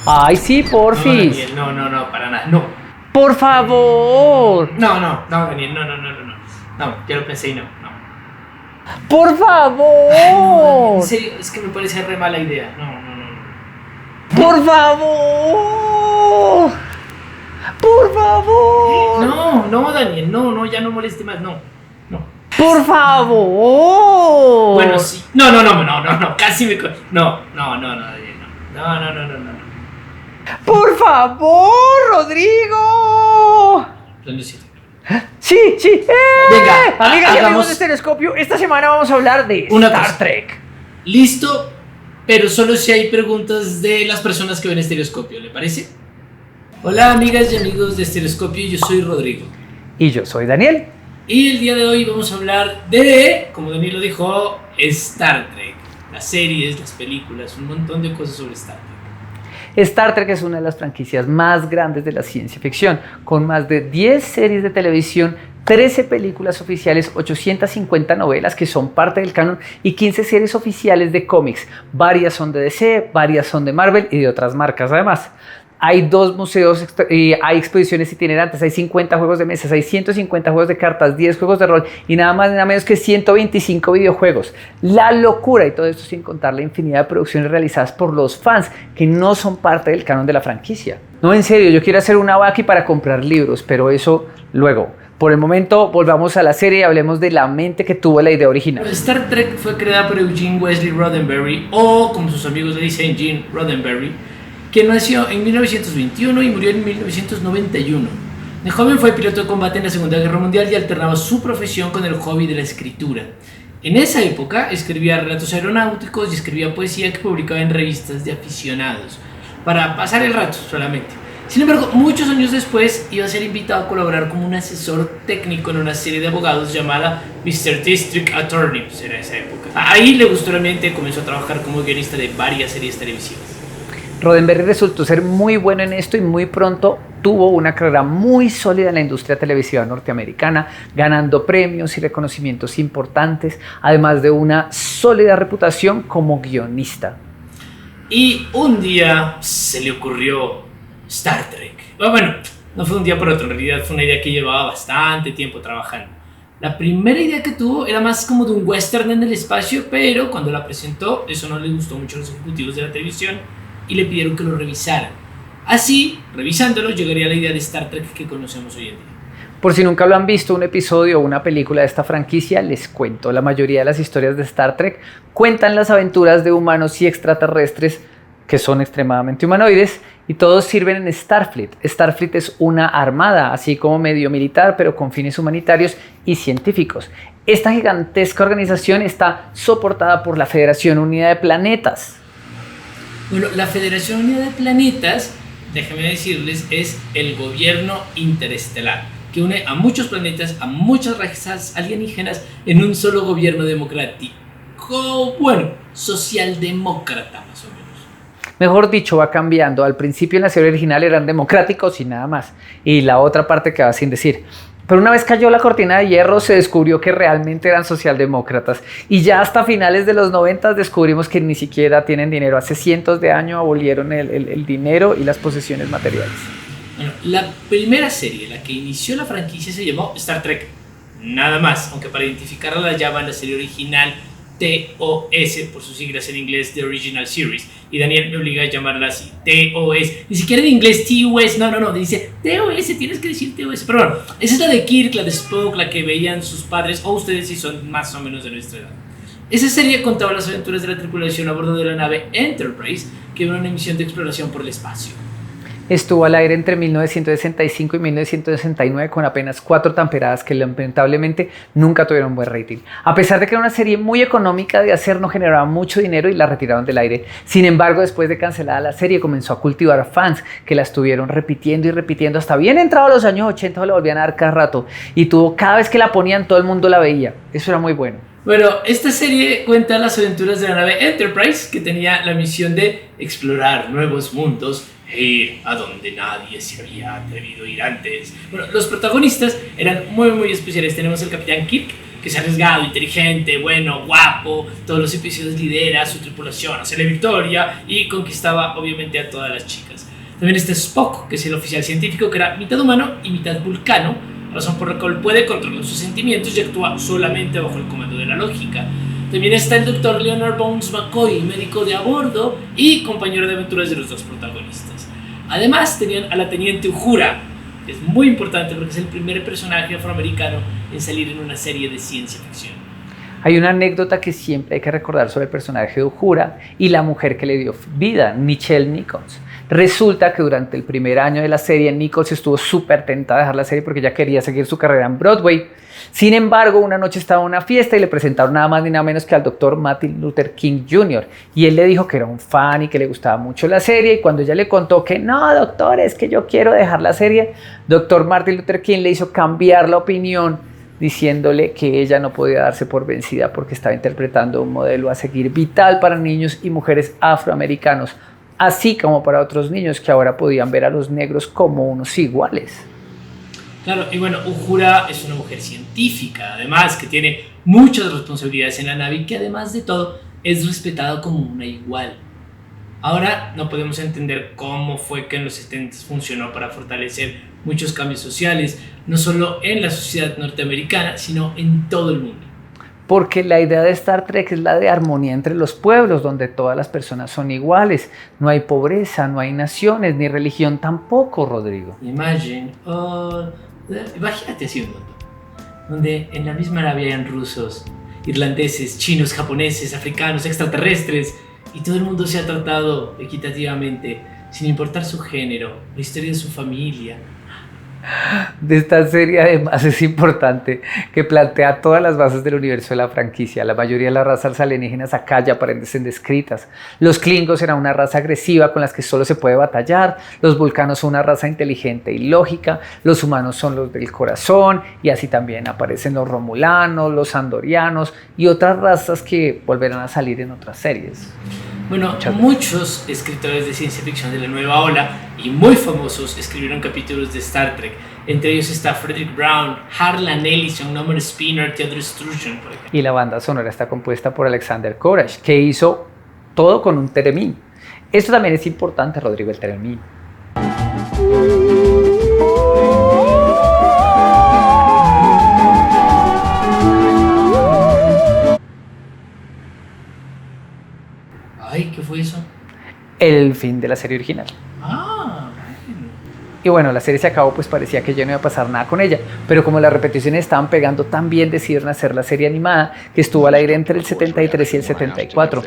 Ay, sí, porfis. Daniel, no, para nada, no. Por favor. No, Daniel, no. No, ya lo pensé y no. Por Ay, no, favor. en serio, es que me parece re mala idea. No. Por favor. Por favor. No, Daniel, no, ya no moleste más, no. Por favor. Bueno, sí. No, casi me. No, Daniel, no. Por favor, Rodrigo. Son los 7. Sí. Venga, amigas y amigos hagamos de Estereoscopio, esta semana vamos a hablar de una Star cosa. Trek. Listo, pero solo si hay preguntas de las personas que ven Estereoscopio, ¿le parece? Hola, amigas y amigos de Estereoscopio, yo soy Rodrigo. Y yo soy Daniel. Y el día de hoy vamos a hablar de, como Daniel lo dijo, Star Trek. Las series, las películas, un montón de cosas sobre Star Trek. Star Trek es una de las franquicias más grandes de la ciencia ficción, con más de 10 series de televisión, 13 películas oficiales, 850 novelas que son parte del canon y 15 series oficiales de cómics. Varias son de DC, varias son de Marvel y de otras marcas además. Hay 2 museos, hay exposiciones itinerantes, hay 50 juegos de mesas, hay 150 juegos de cartas, 10 juegos de rol y nada más ni nada menos que 125 videojuegos. La locura, y todo esto sin contar la infinidad de producciones realizadas por los fans que no son parte del canon de la franquicia. No, en serio, yo quiero hacer una vaqui para comprar libros, pero eso luego. Por el momento, volvamos a la serie y hablemos de la mente que tuvo la idea original. Star Trek fue creada por Eugene Wesley Roddenberry, o como sus amigos le dicen, Gene Roddenberry, que nació en 1921 y murió en 1991. De joven fue piloto de combate en la Segunda Guerra Mundial y alternaba su profesión con el hobby de la escritura. En esa época escribía relatos aeronáuticos y escribía poesía que publicaba en revistas de aficionados, para pasar el rato solamente. Sin embargo, muchos años después iba a ser invitado a colaborar como un asesor técnico en una serie de abogados llamada Mr. District Attorney, pues era esa época. Ahí le gustó el ambiente y comenzó a trabajar como guionista de varias series televisivas. Roddenberry resultó ser muy bueno en esto y muy pronto tuvo una carrera muy sólida en la industria televisiva norteamericana, ganando premios y reconocimientos importantes, además de una sólida reputación como guionista. Y un día se le ocurrió Star Trek. Bueno, no fue un día por otro, en realidad fue una idea que llevaba bastante tiempo trabajando. La primera idea que tuvo era más como de un western en el espacio, pero cuando la presentó, eso no le gustó mucho a los ejecutivos de la televisión y le pidieron que lo revisaran. Así, revisándolo, llegaría a la idea de Star Trek que conocemos hoy en día. Por si nunca lo han visto, un episodio o una película de esta franquicia, les cuento. La mayoría de las historias de Star Trek cuentan las aventuras de humanos y extraterrestres que son extremadamente humanoides y todos sirven en Starfleet. Starfleet es una armada, así como medio militar, pero con fines humanitarios y científicos. Esta gigantesca organización está soportada por la Federación Unida de Planetas. Bueno, la Federación Unida de Planetas, déjenme decirles, es el gobierno interestelar que une a muchos planetas, a muchas razas alienígenas en un solo gobierno democrático, bueno, socialdemócrata más o menos. Mejor dicho, va cambiando. Al principio en la serie original eran democráticos y nada más. Y la otra parte quedaba sin decir. Pero una vez cayó la cortina de hierro, se descubrió que realmente eran socialdemócratas. Y ya hasta finales de los 90 descubrimos que ni siquiera tienen dinero. Hace cientos de años abolieron el dinero y las posesiones materiales. Bueno, la primera serie, la que inició la franquicia, se llamó Star Trek. Nada más, aunque para identificarla la llaman la serie original TOS, por sus siglas en inglés, The Original Series. Y Daniel me obliga a llamarla así, TOS. Ni siquiera en inglés TOS, no, dice TOS, tienes que decir TOS. Pero bueno, esa es la de Kirk, la de Spock, la que veían sus padres, o ustedes si son más o menos de nuestra edad. Esa serie contaba las aventuras de la tripulación a bordo de la nave Enterprise, que iba en una misión de exploración por el espacio. Estuvo al aire entre 1965 y 1969 con apenas 4 temporadas que lamentablemente nunca tuvieron buen rating. A pesar de que era una serie muy económica de hacer, no generaba mucho dinero y la retiraron del aire. Sin embargo, después de cancelada la serie, comenzó a cultivar fans que la estuvieron repitiendo y repitiendo hasta bien entrado los años 80, la volvían a dar cada rato. Y cada vez que la ponían, todo el mundo la veía. Eso era muy bueno. Bueno, esta serie cuenta las aventuras de la nave Enterprise, que tenía la misión de explorar nuevos mundos e ir a donde nadie se había atrevido a ir antes. Bueno, los protagonistas eran muy especiales. Tenemos el Capitán Kirk, que es arriesgado, inteligente, bueno, guapo. Todos los episodios lidera su tripulación hacia la victoria y conquistaba obviamente a todas las chicas. También está Spock, que es el oficial científico que era mitad humano y mitad vulcano, razón por la cual puede controlar sus sentimientos y actúa solamente bajo el comando de la lógica. También está el Dr. Leonard Bones McCoy, médico de a bordo y compañero de aventuras de los dos protagonistas. Además tenían a la teniente Uhura, que es muy importante porque es el primer personaje afroamericano en salir en una serie de ciencia ficción. Hay una anécdota que siempre hay que recordar sobre el personaje de Uhura y la mujer que le dio vida, Nichelle Nichols. Resulta que durante el primer año de la serie, Nichols estuvo súper tentada de dejar la serie porque ella quería seguir su carrera en Broadway. Sin embargo, una noche estaba en una fiesta y le presentaron nada más ni nada menos que al Dr. Martin Luther King Jr. Y él le dijo que era un fan y que le gustaba mucho la serie. Y cuando ella le contó que no, doctor, es que yo quiero dejar la serie, Dr. Martin Luther King le hizo cambiar la opinión, diciéndole que ella no podía darse por vencida porque estaba interpretando un modelo a seguir vital para niños y mujeres afroamericanos, así como para otros niños que ahora podían ver a los negros como unos iguales. Claro, y bueno, Uhura es una mujer científica, además que tiene muchas responsabilidades en la nave y que además de todo es respetada como una igual. Ahora no podemos entender cómo fue que en los 70 funcionó para fortalecer muchos cambios sociales, no solo en la sociedad norteamericana, sino en todo el mundo. Porque la idea de Star Trek es la de armonía entre los pueblos, donde todas las personas son iguales. No hay pobreza, no hay naciones, ni religión tampoco, Rodrigo. Imagínate así un mundo, donde en la misma nave hayan rusos, irlandeses, chinos, japoneses, africanos, extraterrestres, y todo el mundo sea tratado equitativamente, sin importar su género, la historia de su familia. De esta serie además es importante que plantea todas las bases del universo de la franquicia. La mayoría de las razas alienígenas acá ya aparecen descritas. Los Klingons eran una raza agresiva con las que solo se puede batallar. Los vulcanos son una raza inteligente y lógica. Los humanos son los del corazón. Y así también aparecen los romulanos, los andorianos y otras razas que volverán a salir en otras series. Bueno, muchos escritores de ciencia ficción de la nueva ola y muy famosos escribieron capítulos de Star Trek. Entre ellos está Frederick Brown, Harlan Ellison, Norman Spinner, Theodore Sturgeon, por ejemplo. Y la banda sonora está compuesta por Alexander Courage, que hizo todo con un theremin. Esto también es importante, Rodrigo, el theremin. Ay, ¿qué fue eso? El fin de la serie original. Ah, Y bueno, la serie se acabó, pues parecía que ya no iba a pasar nada con ella, pero como las repeticiones estaban pegando tan bien, decidieron hacer la serie animada que estuvo al aire entre el 73 y el 74.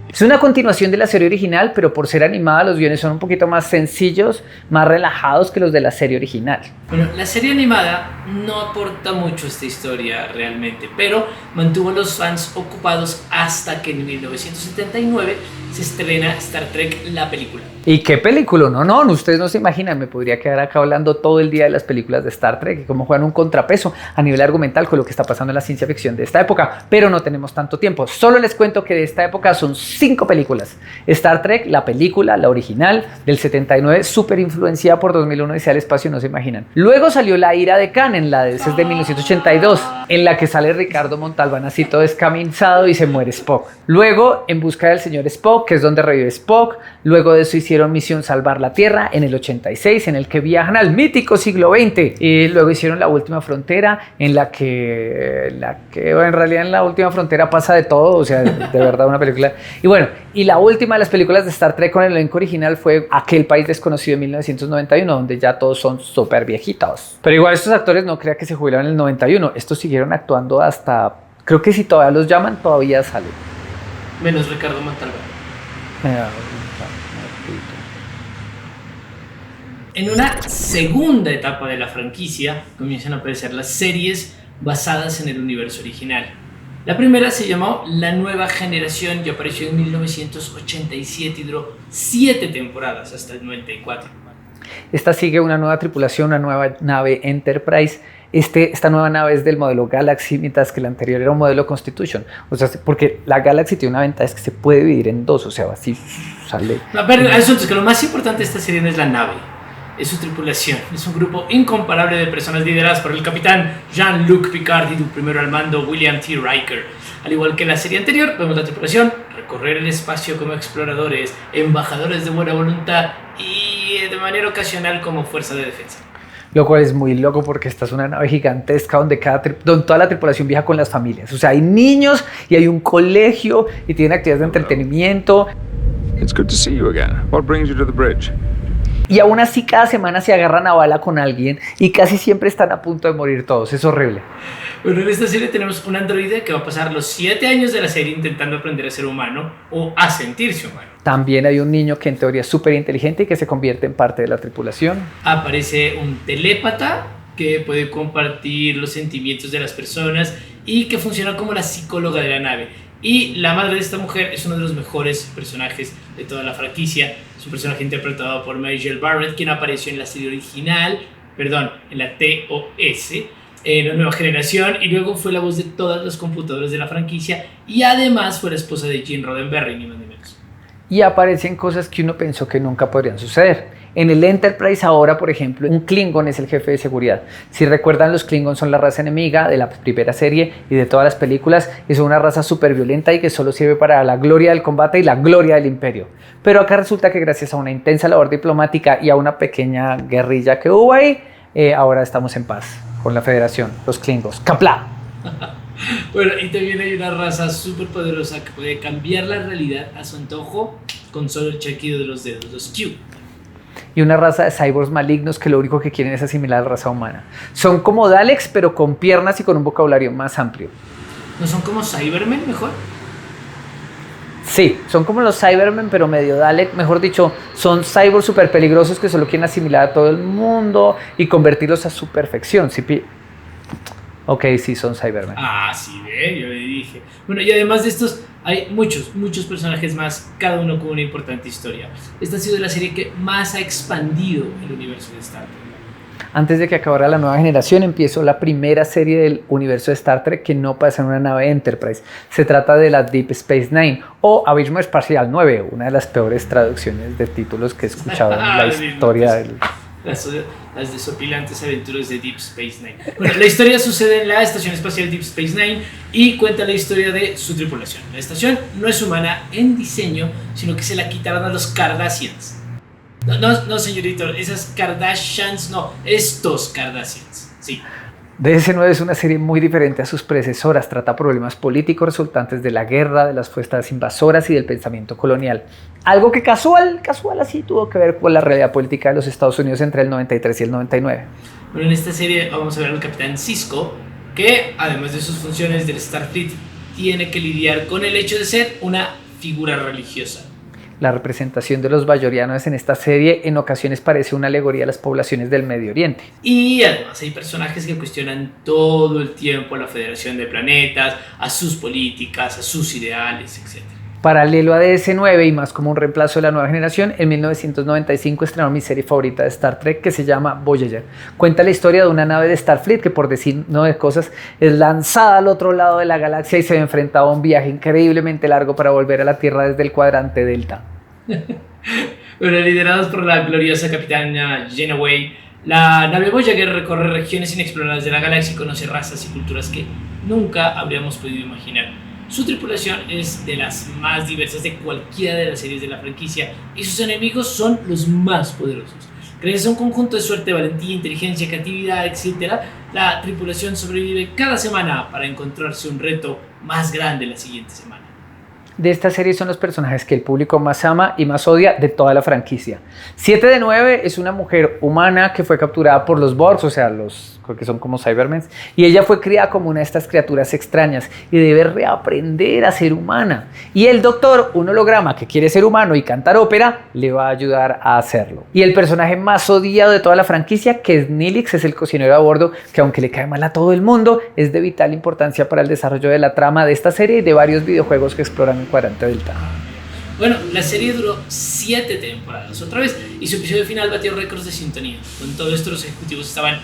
Es una continuación de la serie original, pero por ser animada los guiones son un poquito más sencillos, más relajados que los de la serie original. Bueno, la serie animada no aporta mucho a esta historia realmente, pero mantuvo a los fans ocupados hasta que en 1979 se estrena Star Trek, la película. ¿Y qué película? No, ustedes no se imaginan, me podría quedar acá hablando todo el día de las películas de Star Trek y cómo juegan un contrapeso a nivel argumental con lo que está pasando en la ciencia ficción de esta época, pero no tenemos tanto tiempo. Solo les cuento que de esta época son 5 películas. Star Trek, la película, la original, del 79, súper influenciada por 2001 Odisea al espacio, no se imaginan. Luego salió La ira de Khan, esa es de 1982, en la que sale Ricardo Montalbán así todo descamisado y se muere Spock. Luego, En busca del señor Spock, que es donde revive Spock. Luego de eso hicieron Misión Salvar la Tierra en el 86, en el que viajan al mítico siglo XX. Y luego hicieron La última frontera, en la que en realidad en La última frontera pasa de todo, o sea, de verdad una película. Y bueno, y la última de las películas de Star Trek con el elenco original fue Aquel país desconocido en 1991, donde ya todos son súper viejitos. Pero igual estos actores no crean que se jubilaron en el 91, estos siguieron actuando hasta, creo que si todavía los llaman, todavía salen. Menos Ricardo Montalbán. En una segunda etapa de la franquicia comienzan a aparecer las series basadas en el universo original. La primera se llamó La Nueva Generación y apareció en 1987 y duró 7 temporadas hasta el 94. Esta sigue una nueva tripulación, una nueva nave Enterprise. Esta nueva nave es del modelo Galaxy, mientras que la anterior era un modelo Constitution. O sea, porque la Galaxy tiene una ventaja, es que se puede dividir en dos, o sea, así sale. A ver, asunto es que lo más importante de esta serie no es la nave, es su tripulación. Es un grupo incomparable de personas lideradas por el capitán Jean-Luc Picard y su primero al mando William T. Riker. Al igual que la serie anterior, vemos la tripulación recorrer el espacio como exploradores, embajadores de buena voluntad y de manera ocasional como fuerza de defensa. Lo cual es muy loco porque esta es una nave gigantesca donde toda la tripulación viaja con las familias. O sea, hay niños y hay un colegio y tienen actividades de entretenimiento. It's good to see you again. What brings you to the bridge? Y aún así cada semana se agarran a bala con alguien y casi siempre están a punto de morir todos. Es horrible. Bueno, en esta serie tenemos un androide que va a pasar los 7 años de la serie intentando aprender a ser humano o a sentirse humano. También hay un niño que en teoría es súper inteligente y que se convierte en parte de la tripulación. Aparece un telépata que puede compartir los sentimientos de las personas y que funciona como la psicóloga de la nave. Y la madre de esta mujer es uno de los mejores personajes de toda la franquicia. Es un personaje interpretado por Majel Barrett, quien apareció en la serie original, en la TOS, en la nueva generación, y luego fue la voz de todas los computadores de la franquicia, y además fue la esposa de Gene Roddenberry, ni más ni menos. Y aparecen cosas que uno pensó que nunca podrían suceder. En el Enterprise ahora, por ejemplo, un Klingon es el jefe de seguridad. Si recuerdan, los Klingons son la raza enemiga de la primera serie y de todas las películas, y son una raza súper violenta y que solo sirve para la gloria del combate y la gloria del imperio. Pero acá resulta que gracias a una intensa labor diplomática y a una pequeña guerrilla que hubo ahí, ahora estamos en paz con la Federación, los Klingons. ¡Kapla! Bueno, y también hay una raza súper poderosa que puede cambiar la realidad a su antojo con solo el chequido de los dedos, los Q. Y una raza de cyborgs malignos que lo único que quieren es asimilar a la raza humana. Son como Daleks, pero con piernas y con un vocabulario más amplio. ¿No son como Cybermen mejor? Sí, son como los Cybermen, pero medio Dalek. Mejor dicho, son cyborgs súper peligrosos que solo quieren asimilar a todo el mundo y convertirlos a su perfección. ¿Sí? Ok, sí, son Cybermen. Ah, sí, yo le dije. Bueno, y además de estos, hay muchos personajes más, cada uno con una importante historia. Esta ha sido la serie que más ha expandido el universo de Star Trek. Antes de que acabara la nueva generación, empezó la primera serie del universo de Star Trek que no pasa en una nave Enterprise. Se trata de la Deep Space Nine o Abismo Espacial 9, una de las peores traducciones de títulos que he escuchado en la historia del... Las desopilantes aventuras de Deep Space Nine. Bueno, la historia sucede en la estación espacial Deep Space Nine y cuenta la historia de su tripulación. La estación no es humana en diseño, sino que se la quitaron a los Cardassians. No, señorito, esas Kardashians no, estos Cardassians, sí. DS9 es una serie muy diferente a sus predecesoras. Trata problemas políticos resultantes de la guerra, de las fuerzas invasoras y del pensamiento colonial. Algo que casual así tuvo que ver con la realidad política de los Estados Unidos entre el 93 y el 99. Bueno, en esta serie vamos a ver al capitán Sisko, que además de sus funciones del Starfleet, tiene que lidiar con el hecho de ser una figura religiosa. La representación de los bajorianos en esta serie en ocasiones parece una alegoría a las poblaciones del Medio Oriente. Y además hay personajes que cuestionan todo el tiempo a la Federación de Planetas, a sus políticas, a sus ideales, etc. Paralelo a DS9 y más como un reemplazo de la nueva generación, en 1995 estrenó mi serie favorita de Star Trek que se llama Voyager. Cuenta la historia de una nave de Starfleet que, por decir no de cosas, es lanzada al otro lado de la galaxia y se enfrenta a un viaje increíblemente largo para volver a la Tierra desde el cuadrante Delta. Bueno, liderados por la gloriosa capitana Janeway, la nave Voyager recorre regiones inexploradas de la galaxia y conoce razas y culturas que nunca habríamos podido imaginar. Su tripulación es de las más diversas de cualquiera de las series de la franquicia y sus enemigos son los más poderosos. Gracias a un conjunto de suerte, valentía, inteligencia, creatividad, etc., la tripulación sobrevive cada semana para encontrarse un reto más grande la siguiente semana. De esta serie son los personajes que el público más ama y más odia de toda la franquicia. 7 de 9 es una mujer humana que fue capturada por los Borgs, o sea, los que son como Cybermen, y ella fue criada como una de estas criaturas extrañas y debe reaprender a ser humana. Y el doctor, un holograma que quiere ser humano y cantar ópera, le va a ayudar a hacerlo. Y el personaje más odiado de toda la franquicia, que es Neelix, es el cocinero a bordo, que aunque le cae mal a todo el mundo, es de vital importancia para el desarrollo de la trama de esta serie y de varios videojuegos que exploran el cuadrante Delta. Bueno, la serie duró 7 temporadas otra vez y su episodio final batió récords de sintonía. Con todo esto los ejecutivos estaban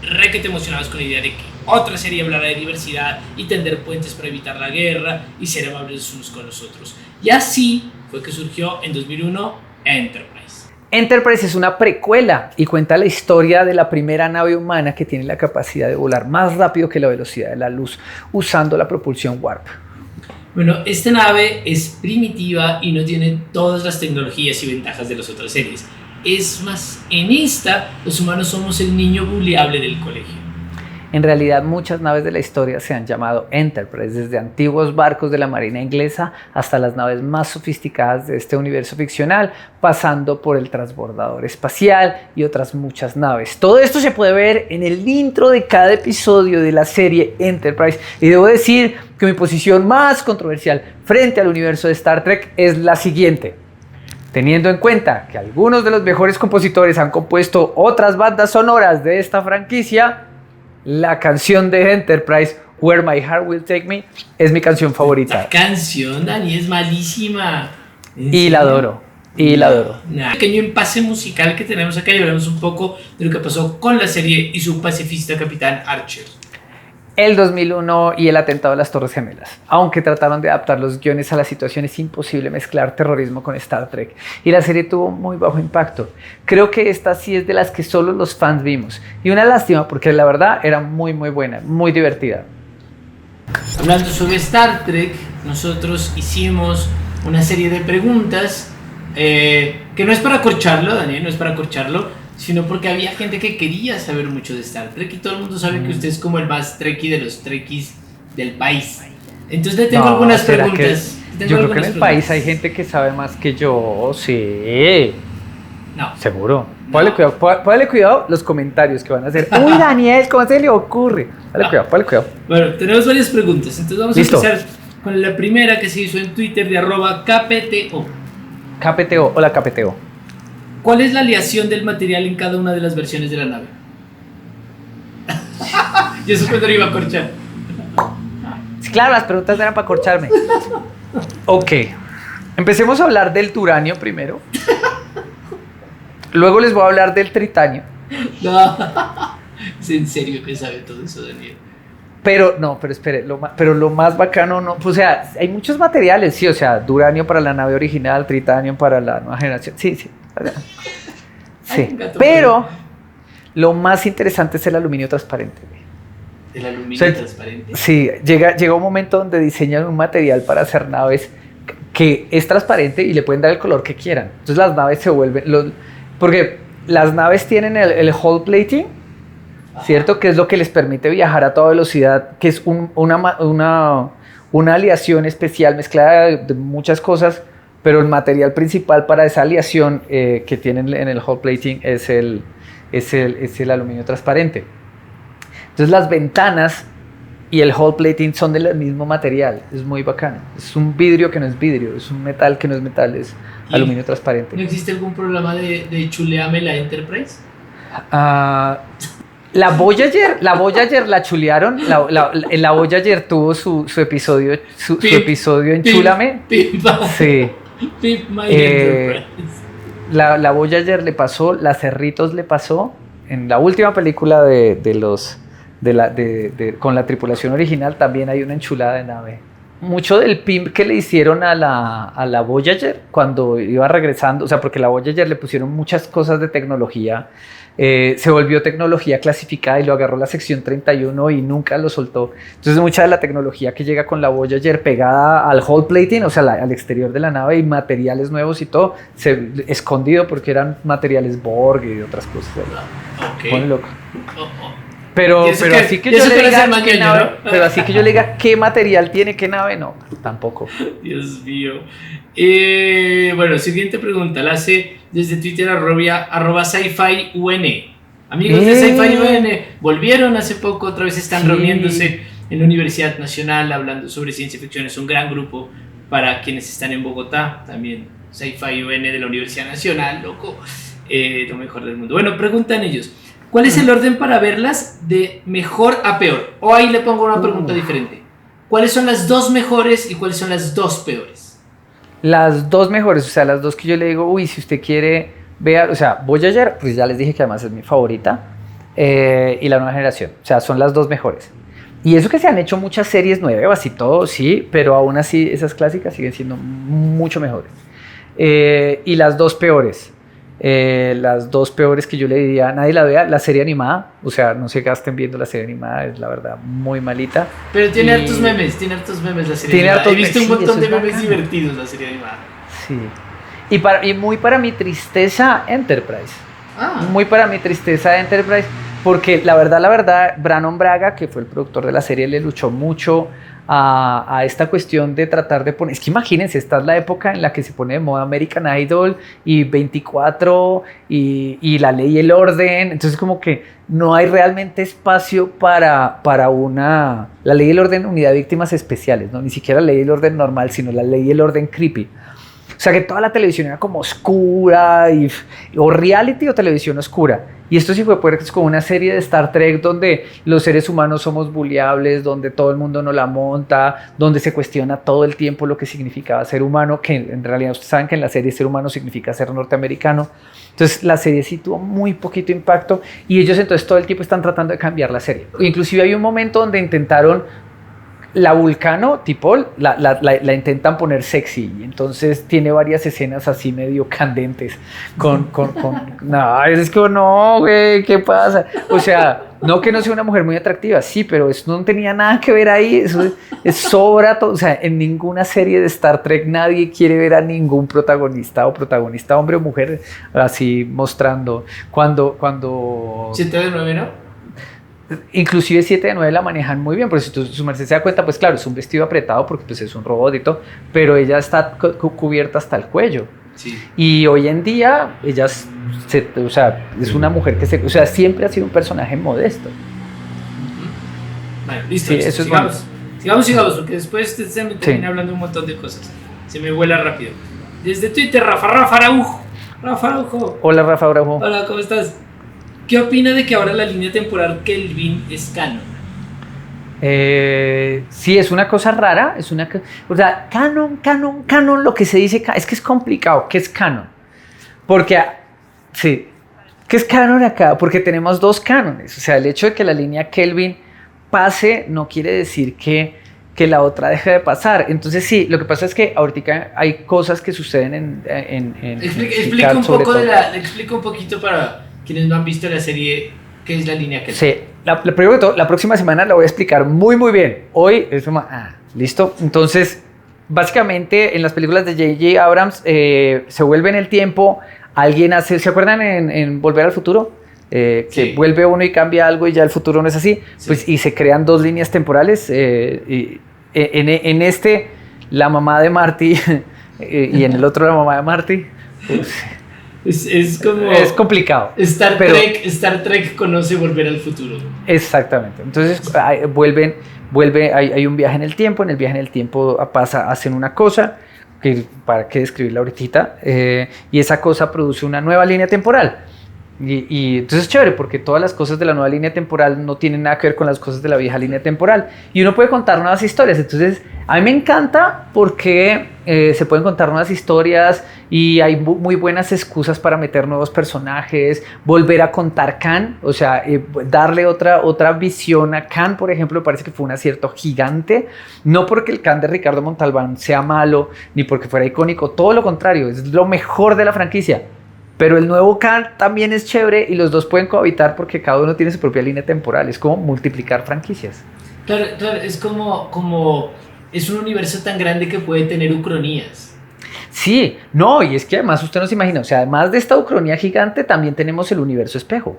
requete emocionados con la idea de que otra serie hablara de diversidad y tender puentes para evitar la guerra y ser amables unos con los otros. Y así fue que surgió en 2001 Enterprise. Enterprise es una precuela y cuenta la historia de la primera nave humana que tiene la capacidad de volar más rápido que la velocidad de la luz usando la propulsión Warp. Bueno, esta nave es primitiva y no tiene todas las tecnologías y ventajas de las otras series. Es más, en esta, los humanos somos el niño buleable del colegio. En realidad, muchas naves de la historia se han llamado Enterprise, desde antiguos barcos de la Marina inglesa hasta las naves más sofisticadas de este universo ficcional, pasando por el transbordador espacial y otras muchas naves. Todo esto se puede ver en el intro de cada episodio de la serie Enterprise, y debo decir que mi posición más controversial frente al universo de Star Trek es la siguiente. Teniendo en cuenta que algunos de los mejores compositores han compuesto otras bandas sonoras de esta franquicia, la canción de Enterprise, Where My Heart Will Take Me, es mi canción favorita. La canción, Dani, es malísima. Y la adoro. Y la adoro. Un pequeño empase musical que tenemos acá y hablamos un poco de lo que pasó con la serie y su pacifista capitán Archer. El 2001 y el atentado a las Torres Gemelas. Aunque trataron de adaptar los guiones a la situación, es imposible mezclar terrorismo con Star Trek. Y la serie tuvo muy bajo impacto. Creo que esta sí es de las que solo los fans vimos. Y una lástima porque la verdad era muy buena, muy divertida. Hablando sobre Star Trek, nosotros hicimos una serie de preguntas que no es para acorcharlo, Daniel, no es para acorcharlo, sino porque había gente que quería saber mucho de Star Trek y todo el mundo sabe que usted es como el más trekkie de los trekkies del país. Entonces le tengo algunas preguntas. Yo creo que en el país hay gente que sabe más que yo, sí. No. Seguro. No. Póngale cuidado los comentarios que van a hacer. Uy, Daniel, ¿cómo se le ocurre? Póngale cuidado. Bueno, tenemos varias preguntas. Entonces vamos Listo. a empezar con la primera que se hizo en Twitter de @KPTO. KPTO, hola KPTO. ¿Cuál es la aleación del material en cada una de las versiones de la nave? Yo supe que lo iba a corchar. Sí, claro, las preguntas eran para corcharme. Ok. Empecemos a hablar del uranio primero. Luego les voy a hablar del tritanio. No. Es en serio que sabe todo eso, Daniel. Pero espere, lo más bacano no, pues, o sea, hay muchos materiales, sí, o sea, uranio para la nave original, tritanio para la nueva generación, sí. Sí, pero lo más interesante es el aluminio transparente. ¿El aluminio transparente? Sí, llega un momento donde diseñan un material para hacer naves que es transparente y le pueden dar el color que quieran. Entonces las naves se vuelven, porque las naves tienen el hull plating, ¿cierto? Que es lo que les permite viajar a toda velocidad, que es una aleación especial mezclada de muchas cosas, pero el material principal para esa aleación que tienen en el hull plating es el aluminio transparente. Entonces las ventanas y el hull plating son del mismo material, es muy bacano. Es un vidrio que no es vidrio, es un metal que no es metal, es aluminio transparente. ¿No existe algún programa de chuleame la Enterprise? La Voyager la chulearon. La Voyager tuvo su episodio, su episodio en Chúlame. Sí. Pip my Enterprise. La Voyager le pasó, la Cerritos le pasó. En la última película con la tripulación original también hay una enchulada de nave. Mucho del pimp que le hicieron a la Voyager cuando iba regresando, o sea, porque la Voyager le pusieron muchas cosas de tecnología, se volvió tecnología clasificada y lo agarró la sección 31 y nunca lo soltó. Entonces mucha de la tecnología que llega con la Voyager pegada al hull plating, o sea, al exterior de la nave, y materiales nuevos y todo, escondido porque eran materiales Borg y otras cosas. Okay. Pone loco. Pero así que yo le diga qué material tiene qué nave, no, tampoco. Dios mío. Bueno, siguiente pregunta, la hace desde Twitter @sci-fi-un. Amigos de Sci-Fi-UN, volvieron hace poco, otra vez están reuniéndose en la Universidad Nacional hablando sobre ciencia ficción. Es un gran grupo para quienes están en Bogotá, también Sci-Fi-UN de la Universidad Nacional, loco, lo mejor del mundo. Bueno, preguntan ellos, ¿cuál es el orden para verlas de mejor a peor? O ahí le pongo una pregunta diferente. ¿Cuáles son las dos mejores y cuáles son las dos peores? Las dos mejores, o sea, las dos que yo le digo, uy, si usted quiere ver, o sea, Voyager, pues ya les dije que además es mi favorita, y la nueva generación, o sea, son las dos mejores. Y eso que se han hecho muchas series nuevas y todo, sí, pero aún así esas clásicas siguen siendo mucho mejores. Y las dos peores, Las dos peores que yo le diría, nadie la vea, la serie animada, o sea, no se gasten viendo la serie animada, es la verdad muy malita. Pero tiene hartos memes la serie tiene animada. He visto un sí, montón de memes bacano. divertidos la serie animada. Sí. Y muy para mi tristeza, Enterprise. Ah, Muy para mi tristeza, Enterprise, porque la verdad, Brannon Braga, que fue el productor de la serie, le luchó mucho a esta cuestión de tratar de poner, es que imagínense, esta es la época en la que se pone de moda American Idol y 24 y la ley y el orden, entonces como que no hay realmente espacio para la ley y el orden unidad de víctimas especiales, ¿no? Ni siquiera la ley y el orden normal, sino la ley y el orden creepy. O sea que toda la televisión era como oscura, o reality o televisión oscura. Y esto sí fue pues como una serie de Star Trek donde los seres humanos somos buleables, donde todo el mundo nos la monta, donde se cuestiona todo el tiempo lo que significaba ser humano, que en realidad ustedes saben que en la serie ser humano significa ser norteamericano. Entonces la serie sí tuvo muy poquito impacto y ellos entonces todo el tiempo están tratando de cambiar la serie. Inclusive hay un momento donde intentaron la Vulcano, Tipol, la intentan poner sexy, y entonces tiene varias escenas así medio candentes, no, es como, no, güey, ¿qué pasa? O sea, no que no sea una mujer muy atractiva, sí, pero eso no tenía nada que ver ahí, eso sobra todo, o sea, en ninguna serie de Star Trek nadie quiere ver a ningún protagonista o protagonista, hombre o mujer, así mostrando, cuando 7 de 9, ¿no? inclusive 7 de 9 la manejan muy bien, porque si su merced se da cuenta, pues claro, es un vestido apretado porque pues es un robot y todo, pero ella está cubierta hasta el cuello. Sí. Y hoy en día ella o sea, es una mujer o sea, siempre ha sido un personaje modesto. Vale, listo. Sí, listo. eso es Sigamos, porque después se me termina hablando un montón de cosas. Se me vuela rápido. Desde Twitter, Rafa Araujo. Hola, Rafa Bravo. Hola, ¿cómo estás? ¿Qué opina de que ahora la línea temporal Kelvin es canon? Sí, es una cosa rara, o sea, canon, lo que se dice, es que es complicado, ¿qué es canon? Porque, sí, ¿qué es canon acá? Porque tenemos dos cánones, o sea, el hecho de que la línea Kelvin pase no quiere decir que la otra deje de pasar, entonces sí, lo que pasa es que ahorita hay cosas que suceden Explica un poquito para quienes no han visto la serie, ¿qué es la línea Kelvin? Sí, primero que todo, la próxima semana la voy a explicar muy bien. Hoy es como, listo. Entonces, básicamente en las películas de J.J. Abrams se vuelve en el tiempo, alguien hace, ¿se acuerdan en Volver al Futuro? Que Sí. vuelve uno y cambia algo y ya el futuro no es así, Sí. pues, y se crean dos líneas temporales. En la mamá de Marty y en el otro la mamá de Marty. Pues, Es como... es complicado. Star pero- Trek conoce Volver al Futuro. Exactamente. Entonces hay un viaje en el tiempo. En el viaje en el tiempo hacen una cosa para qué describirla ahorita, y esa cosa produce una nueva línea temporal. Y entonces es chévere porque todas las cosas de la nueva línea temporal no tienen nada que ver con las cosas de la vieja línea temporal y uno puede contar nuevas historias. Entonces a mí me encanta porque se pueden contar nuevas historias y hay muy buenas excusas para meter nuevos personajes, volver a contar Khan, o sea, darle otra visión a Khan, por ejemplo. Me parece que fue un acierto gigante, no porque el Khan de Ricardo Montalbán sea malo ni porque fuera icónico, todo lo contrario, es lo mejor de la franquicia. Pero el nuevo Khan también es chévere y los dos pueden cohabitar porque cada uno tiene su propia línea temporal. Es como multiplicar franquicias. Claro, es como es un universo tan grande que puede tener ucronías. Sí, no, y es que además usted no se imagina, o sea, además de esta ucronía gigante, también tenemos el universo espejo.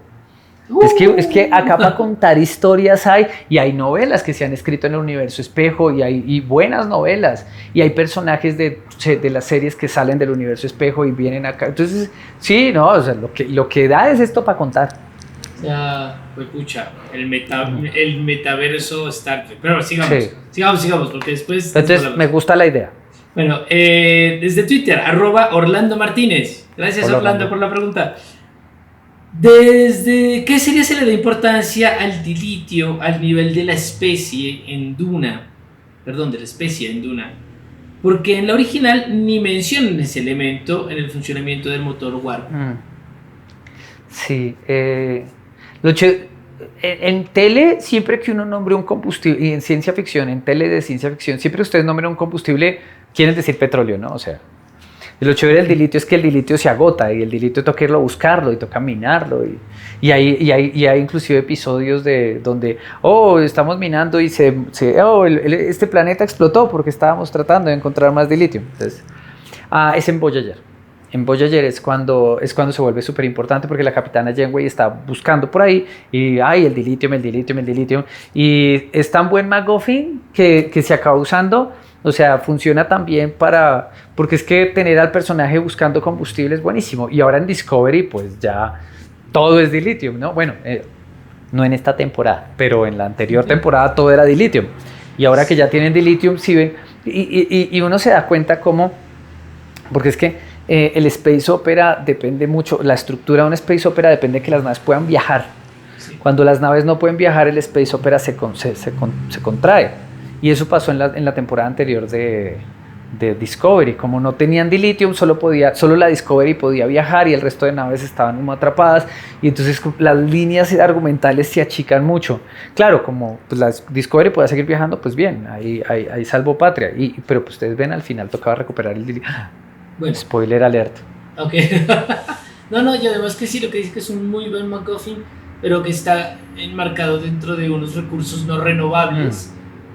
Es que acá para contar historias hay novelas que se han escrito en el universo espejo y buenas novelas y hay personajes de las series que salen del universo espejo y vienen acá. Entonces, sí, no, o sea, lo que da es esto para contar. O sea, pues pucha, el metaverso Star Trek. Pero sigamos, Sí. sigamos, porque después... Entonces, me gusta la idea. Bueno, desde Twitter, @Orlando Martínez. Gracias, Hola, Orlando, Orlando, por la pregunta. ¿Desde qué serie se le da importancia al dilitio al nivel de la especie en Duna? Perdón, de la especie en Duna. Porque en la original ni mencionan ese elemento en el funcionamiento del motor Warp. Sí, en tele, siempre que uno nombre un combustible, y en ciencia ficción, en tele de ciencia ficción, siempre que ustedes nombren un combustible, quieren decir petróleo, ¿no? O sea, Y lo chévere del dilitio es que el dilitio se agota y el dilitio toca irlo a buscarlo y toca minarlo. Y hay inclusive episodios donde, estamos minando y este planeta explotó porque estábamos tratando de encontrar más dilitio. Entonces, es en Voyager. En Voyager es cuando se vuelve súper importante porque la capitana Janeway está buscando por ahí y el dilitio. Y es tan buen MacGuffin que se acaba usando. O sea, funciona también porque es que tener al personaje buscando combustible es buenísimo. Y ahora en Discovery, pues ya todo es dilithium, ¿no? Bueno, no en esta temporada, pero en la anterior temporada todo era dilithium. Y ahora que ya tienen dilithium, sí ven. Y uno se da cuenta cómo, porque es que el Space Opera depende mucho, la estructura de un Space Opera depende de que las naves puedan viajar. Sí. Cuando las naves no pueden viajar, el Space Opera se contrae. Y eso pasó en la temporada anterior de Discovery. Como no tenían dilithium, solo la Discovery podía viajar y el resto de naves estaban como atrapadas. Y entonces las líneas argumentales se achican mucho. Claro, como pues, la Discovery puede seguir viajando, pues bien, ahí salvó patria. Pero pues, ustedes ven, al final tocaba recuperar el dilithium. Bueno. Spoiler alert. Ok. No, y además que sí, lo que dice que es un muy buen MacGuffin, pero que está enmarcado dentro de unos recursos no renovables.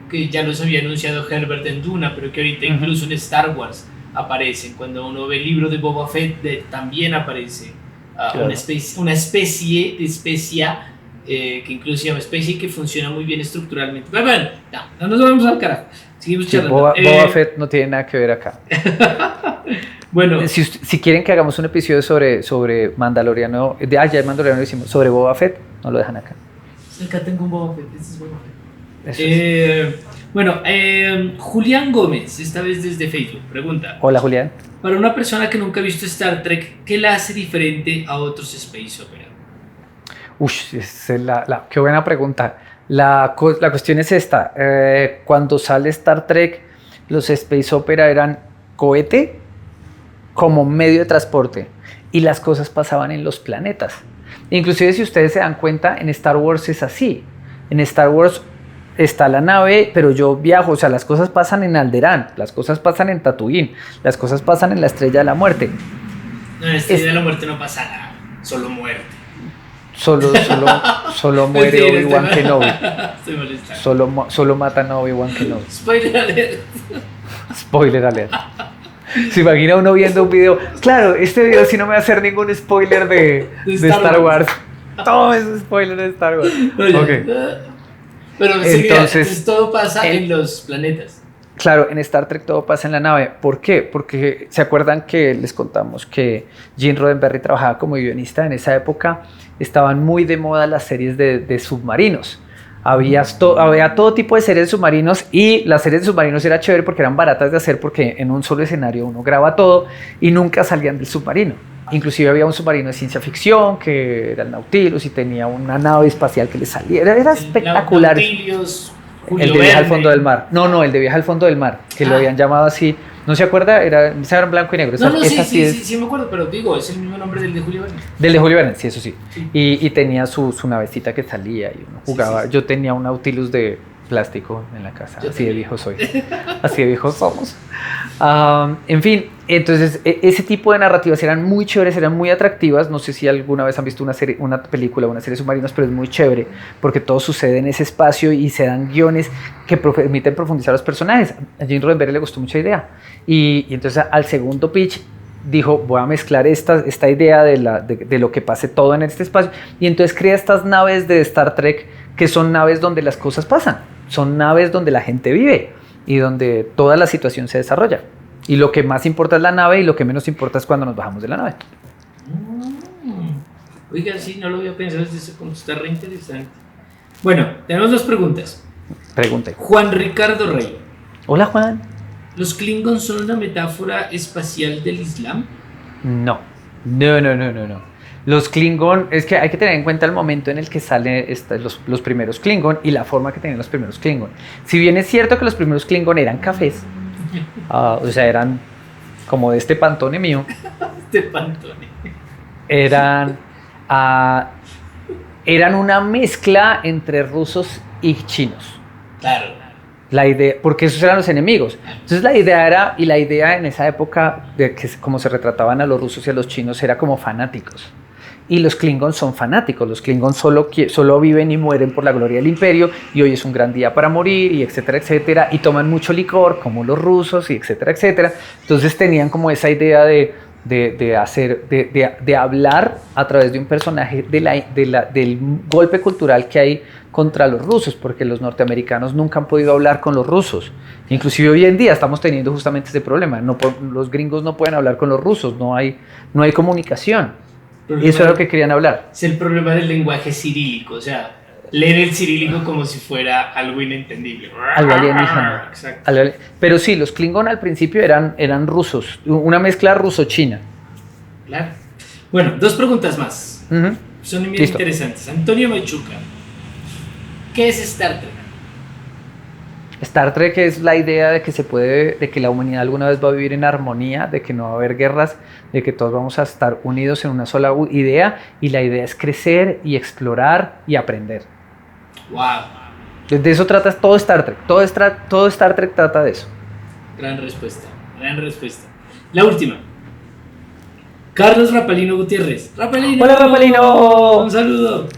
Que ya los había anunciado Herbert en Duna, pero que ahorita incluso en Star Wars aparecen. Cuando uno ve el libro de Boba Fett, también aparece claro. una especie de especia, que incluso se llama especie, que funciona muy bien estructuralmente. Pero bueno, no nos vamos al carajo. Seguimos charlando. Boba Fett no tiene nada que ver acá. Bueno, si quieren que hagamos un episodio sobre Mandaloriano, ya el Mandaloriano lo hicimos, sobre Boba Fett, no lo dejan acá. Acá tengo un Boba Fett, este es Boba Fett. Bueno, Julián Gómez, esta vez desde Facebook, pregunta: hola Julián. Para una persona que nunca ha visto Star Trek, ¿qué la hace diferente a otros Space Opera? Qué buena pregunta. La cuestión es esta: cuando sale Star Trek, los Space Opera eran cohete como medio de transporte y las cosas pasaban en los planetas. Inclusive, si ustedes se dan cuenta, en Star Wars es así. En Star Wars está la nave, pero yo viajo, o sea, las cosas pasan en Alderaan, las cosas pasan en Tatooine, las cosas pasan en la Estrella de la Muerte. No, en la Estrella de la Muerte no pasa nada, solo muerte. Solo muere Obi-Wan Kenobi. Estoy molestando. Solo matan a Obi-Wan Kenobi. Spoiler alert. Se imagina uno viendo un video. Claro, este video sí no me va a hacer ningún spoiler de Star Wars. Todo es spoiler de Star Wars. Okay. Pero entonces todo pasa en los planetas. Claro, en Star Trek todo pasa en la nave. ¿Por qué? Porque se acuerdan que les contamos que Gene Roddenberry trabajaba como guionista. En esa época estaban muy de moda las series de submarinos. Había todo tipo de series de submarinos, y las series de submarinos era chévere porque eran baratas de hacer, porque en un solo escenario uno graba todo y nunca salían del submarino. Inclusive había un submarino de ciencia ficción que era el Nautilus y tenía una nave espacial que le salía. Era espectacular. Nautilus, el de Viaje al Fondo del Mar. No, el de Viaje al Fondo del Mar, que lo habían llamado así. ¿No se acuerda? Era en blanco y negro. Sí me acuerdo, pero digo, es el mismo nombre del de Julio Verne. Del de Julio Verne, sí, eso sí. Y tenía su navecita que salía y uno jugaba. Sí. Yo tenía un Nautilus de plástico en la casa. Así de viejo soy. Así de viejos somos. En fin, entonces ese tipo de narrativas eran muy chéveres, eran muy atractivas. No sé si alguna vez han visto una película o una serie de submarinos, pero es muy chévere porque todo sucede en ese espacio y se dan guiones que permiten profundizar a los personajes. A Gene Roddenberry le gustó mucha idea y entonces al segundo pitch dijo: voy a mezclar esta idea de lo que pase todo en este espacio, y entonces crea estas naves de Star Trek que son naves donde las cosas pasan, son naves donde la gente vive y donde toda la situación se desarrolla, y lo que más importa es la nave y lo que menos importa es cuando nos bajamos de la nave. Oiga, sí, no lo había pensado desde ese punto, está re interesante. Bueno, tenemos dos preguntas. Pregunte. Juan Ricardo Rey. Hola, Juan. ¿Los Klingons son una metáfora espacial del Islam? No. Los Klingon, es que hay que tener en cuenta el momento en el que salen los primeros Klingon y la forma que tenían los primeros Klingon. Si bien es cierto que los primeros Klingon eran cafés, o sea, eran como de este Pantone mío. Este Pantone. Eran una mezcla entre rusos y chinos. Claro. La idea, porque esos eran los enemigos. Entonces la idea en esa época de que como se retrataban a los rusos y a los chinos era como fanáticos. Y los Klingons son fanáticos, los Klingons solo viven y mueren por la gloria del imperio, y hoy es un gran día para morir, y etcétera, etcétera, y toman mucho licor, como los rusos, y etcétera, etcétera. Entonces tenían como esa idea de hablar a través de un personaje del golpe cultural que hay contra los rusos, porque los norteamericanos nunca han podido hablar con los rusos. Inclusive hoy en día estamos teniendo justamente ese problema. Los gringos no pueden hablar con los rusos, no hay comunicación. Y eso es lo que querían hablar. Es el problema del lenguaje cirílico, o sea, leer el cirílico como si fuera algo inentendible. Algo alienígena. Exacto. Pero sí, los Klingon al principio eran rusos, una mezcla ruso-china. Claro. Bueno, 2 preguntas más. Uh-huh. Son muy Listo. interesantes. Antonio Machuca, ¿qué es Star Trek? Star Trek es la idea de que la humanidad alguna vez va a vivir en armonía, de que no va a haber guerras, de que todos vamos a estar unidos en una sola idea, y la idea es crecer y explorar y aprender. Wow. De eso trata todo Star Trek. Todo Star Trek trata de eso. Gran respuesta, gran respuesta. La última. Carlos Rapalino Gutiérrez. ¡Rapalino! ¡Hola, Rapalino! Un saludo.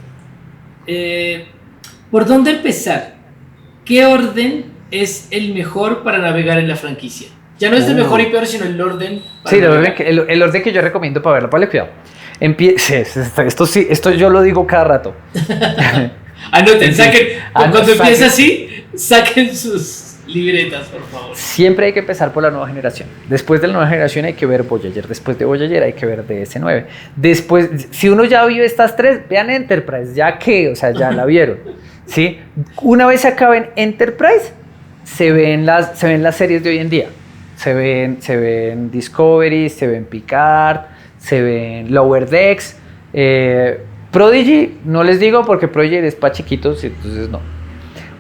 ¿Por dónde empezar? ¿Qué orden es el mejor para navegar en la franquicia? Ya no es el mejor y peor, sino el orden. Sí, el orden que yo recomiendo para verla. Ponle cuidado. Esto yo lo digo cada rato. Anoten, saquen. Cuando empiece así, saquen sus libretas, por favor. Siempre hay que empezar por la nueva generación. Después de la nueva generación hay que ver Voyager. Después de Voyager hay que ver DS9. Después, si uno ya vio estas 3, vean Enterprise. ¿Ya qué? O sea, ya la vieron. ¿Sí? Una vez acaben Enterprise, se ven las series de hoy en día. Se ven Discovery, se ven Picard, se ven Lower Decks. Prodigy, no les digo porque Prodigy es para chiquitos, entonces no.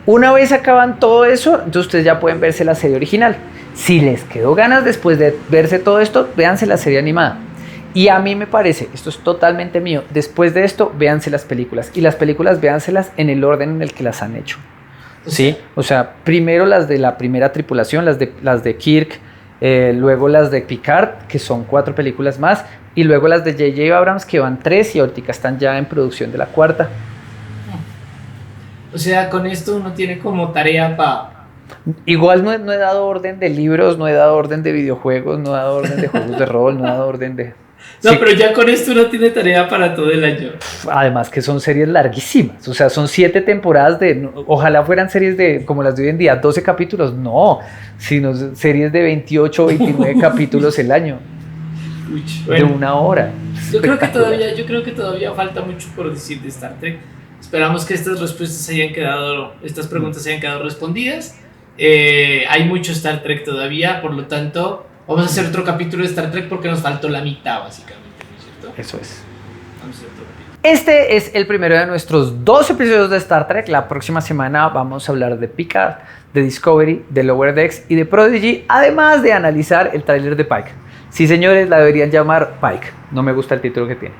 Una vez acaban todo eso, entonces ustedes ya pueden verse la serie original. Si les quedó ganas después de verse todo esto, véanse la serie animada. Y a mí me parece, esto es totalmente mío, después de esto, véanse las películas. Y las películas, véanselas en el orden en el que las han hecho. ¿Sí? O sea, primero las de la primera tripulación, las de Kirk, luego las de Picard, que son 4 películas más, y luego las de J.J. Abrams, que van 3 y ahorita están ya en producción de la 4ª. O sea, con esto uno tiene como tarea para... Igual no he dado orden de libros, no he dado orden de videojuegos, no he dado orden de juegos de rol, no he dado orden de... No, sí. Pero ya con esto uno tiene tarea para todo el año. Además que son series larguísimas, o sea, son 7 temporadas ojalá fueran series de, como las de hoy en día, 12 capítulos, no, sino series de 28 o 29 capítulos el año. Uy, bueno, de 1 hora. Yo creo que todavía falta mucho por decir de Star Trek. Esperamos que estas preguntas hayan quedado respondidas. Hay mucho Star Trek todavía, por lo tanto, vamos a hacer otro capítulo de Star Trek porque nos faltó la mitad, básicamente, ¿no es cierto? Eso es. Vamos a hacer otro capítulo. Este es el primero de nuestros 2 episodios de Star Trek. La próxima semana vamos a hablar de Picard, de Discovery, de Lower Decks y de Prodigy, además de analizar el tráiler de Pike. Sí, señores, la deberían llamar Pike. No me gusta el título que tiene.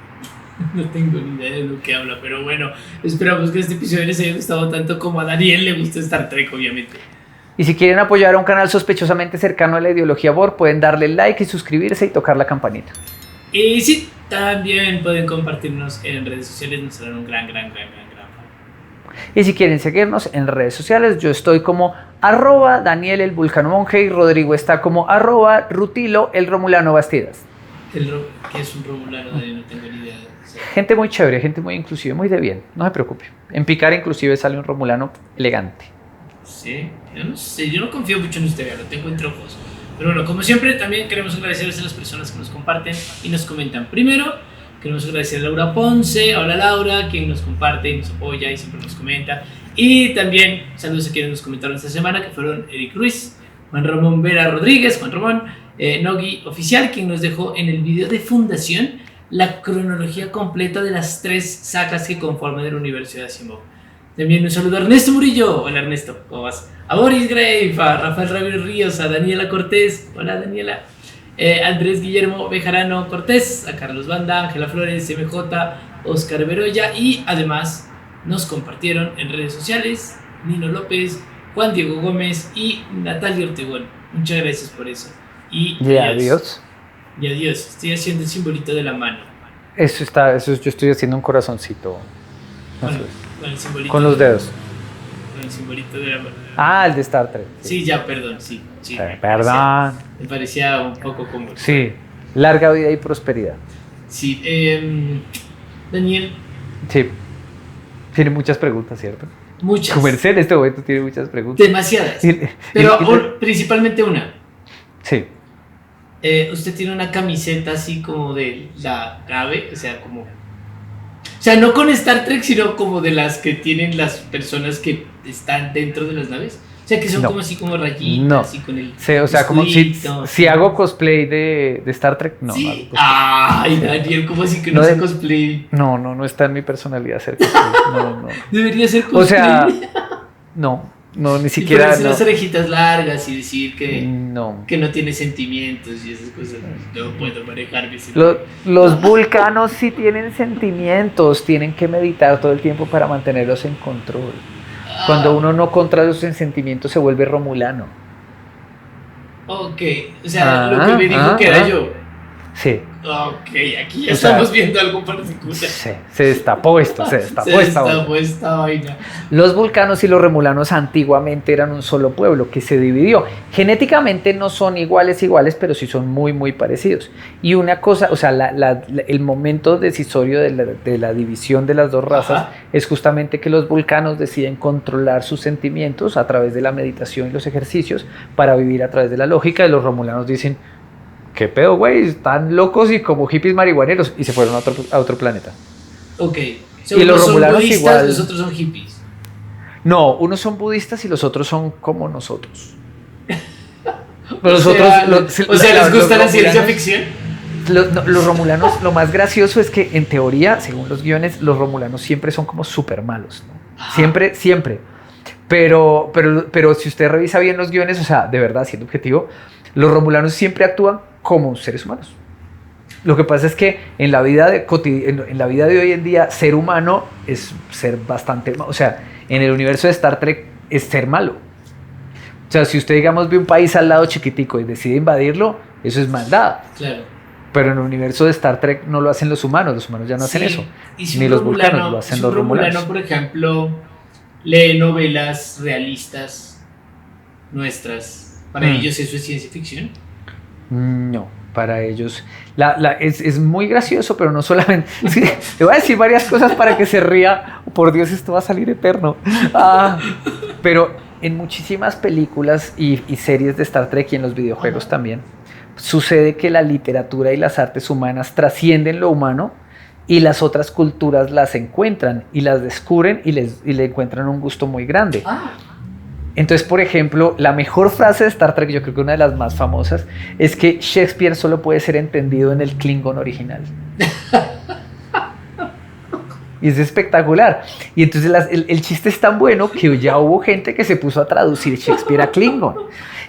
No tengo ni idea de lo que habla, pero bueno, esperamos que este episodio les haya gustado tanto como a Daniel le gusta Star Trek, obviamente. Y si quieren apoyar a un canal sospechosamente cercano a la ideología Borg, pueden darle like y suscribirse y tocar la campanita. Y sí, también pueden compartirnos en redes sociales, nos harán un gran favor. Y si quieren seguirnos en redes sociales, yo estoy como @Daniel el Vulcano Monje y Rodrigo está como @Rutilo el Romulano Bastidas. ¿Qué es un romulano? No tengo ni idea. Gente muy chévere, gente muy inclusive, muy de bien, no se preocupe. En Picard inclusive sale un romulano elegante. Sí, yo no sé, yo no confío mucho en usted, lo tengo entre ojos. Pero bueno, como siempre, también queremos agradecerles a las personas que nos comparten y nos comentan. Primero, queremos agradecer a Laura Ponce, hola Laura, quien nos comparte y nos apoya y siempre nos comenta. Y también saludos a quienes nos comentaron esta semana, que fueron Eric Ruiz, Juan Ramón Vera Rodríguez, Juan Ramón, Nogi Oficial, quien nos dejó en el video de fundación la cronología completa de las 3 sagas que conforman el universo de Asimov. También un saludo a Ernesto Murillo, hola Ernesto, ¿cómo vas? A Boris Grave, a Rafael Ramírez Ríos, a Daniela Cortés, hola Daniela, Andrés Guillermo Bejarano Cortés, a Carlos Banda, Ángela Flores, MJ, Oscar Beroya y además nos compartieron en redes sociales Nino López, Juan Diego Gómez y Natalia Ortegón. Muchas gracias por eso. Y adiós. Y adiós. Estoy haciendo el simbolito de la mano. Eso yo estoy haciendo un corazoncito. Con el simbolito con los dedos. Con el simbolito de la mano. Ah, el de Star Trek. Sí, ya, perdón, sí. Perdón. Me parecía un poco como... Sí, larga vida y prosperidad. Sí, Daniel. Sí, tiene muchas preguntas, ¿cierto? Muchas. Comercial en este momento tiene muchas preguntas. Demasiadas. Pero principalmente una. Sí. Usted tiene una camiseta así como de la nave, o sea, como... O sea, no con Star Trek, sino como de las que tienen las personas que están dentro de las naves. O sea, que son como así como rayitas, así con el... Sí, o sea, como si hago cosplay de Star Trek, no. Sí. No Ay, Daniel, ¿cómo así que no hace cosplay? No está en mi personalidad hacer cosplay. No. Debería ser cosplay. O sea, no, ni siquiera... Y ponerse las orejitas largas y decir que no tiene sentimientos y esas cosas. No puedo manejarme. Los vulcanos sí tienen sentimientos, tienen que meditar todo el tiempo para mantenerlos en control. Cuando uno no controla sus sentimientos se vuelve romulano. Ok, o sea, lo que me dijo que era yo. Sí. Ok, aquí ya estamos viendo algo particular. Sí, se destapó esto, se destapó esta vaina. Los vulcanos y los romulanos antiguamente eran un solo pueblo que se dividió. Genéticamente no son iguales, pero sí son muy, muy parecidos. Y una cosa, o sea, el momento decisorio de la división de las dos razas es justamente que los vulcanos deciden controlar sus sentimientos a través de la meditación y los ejercicios para vivir a través de la lógica, y los romulanos dicen: ¿qué pedo, güey? Están locos y como hippies marihuaneros, y se fueron a otro planeta. Ok. Y los romulanos budistas, igual. Los otros son hippies. No, unos son budistas y los otros son como nosotros. ¿Les gusta la ciencia ficción? Los romulanos, lo más gracioso es que en teoría, según los guiones, los romulanos siempre son como súper malos, ¿no? Siempre. Pero si usted revisa bien los guiones, o sea, de verdad, siendo objetivo, los romulanos siempre actúan como seres humanos. Lo que pasa es que en la vida de hoy en día, ser humano es ser bastante... O sea, en el universo de Star Trek es ser malo. O sea, si usted, digamos, ve un país al lado chiquitico y decide invadirlo, eso es maldad. Claro. Pero en el universo de Star Trek no lo hacen los humanos ya no hacen eso. Si ni los vulcanos, lo hacen los romulanos. Romulano, por ejemplo, lee novelas realistas nuestras. ¿Para ellos eso es ciencia ficción? No, para ellos es muy gracioso, pero no solamente... Sí, le voy a decir varias cosas para que se ría. Por Dios, esto va a salir eterno. Pero en muchísimas películas y series de Star Trek y en los videojuegos también, sucede que la literatura y las artes humanas trascienden lo humano y las otras culturas las encuentran y las descubren y le encuentran un gusto muy grande. Entonces, por ejemplo, la mejor frase de Star Trek, yo creo que una de las más famosas, es que Shakespeare solo puede ser entendido en el Klingon original. Y es espectacular. Y entonces el chiste es tan bueno que ya hubo gente que se puso a traducir Shakespeare a Klingon.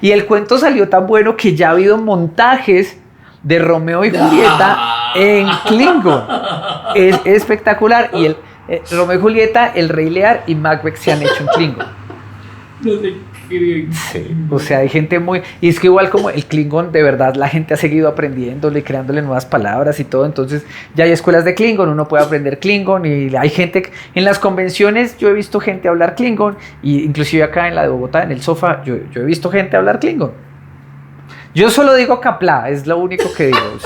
Y el cuento salió tan bueno que ya ha habido montajes de Romeo y Julieta en Klingon. Es espectacular. Y Romeo y Julieta, el Rey Lear y Macbeth se han hecho en Klingon. No sé qué. Sí, o sea, hay gente muy... Y es que igual como el Klingon, de verdad, la gente ha seguido aprendiéndole, creándole nuevas palabras y todo. Entonces ya hay escuelas de Klingon, uno puede aprender Klingon y hay gente... En las convenciones yo he visto gente hablar Klingon, y inclusive acá en la de Bogotá, en el sofá, yo he visto gente hablar Klingon. Yo solo digo Kapla, es lo único que digo, o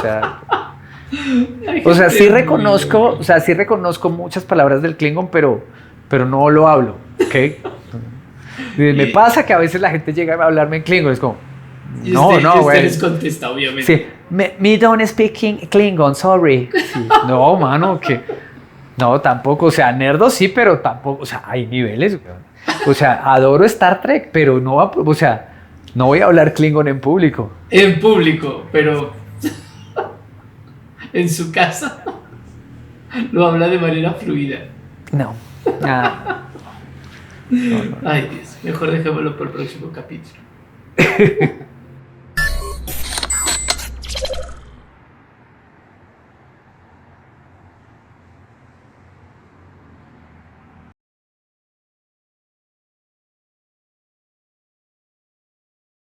sea, sí reconozco muchas palabras del Klingon, pero no lo hablo, ¿ok? Me pasa que a veces la gente llega a hablarme en Klingon, es como, usted les contesta, obviamente. Sí, me don't speak Klingon, sorry. Sí, no, mano, que no, tampoco, o sea, nerdo sí, pero tampoco, o sea, hay niveles, o sea, adoro Star Trek, pero no voy a hablar Klingon en público. En público, pero en su casa lo habla de manera fluida. No. Ay, Dios, mejor dejémoslo por el próximo capítulo.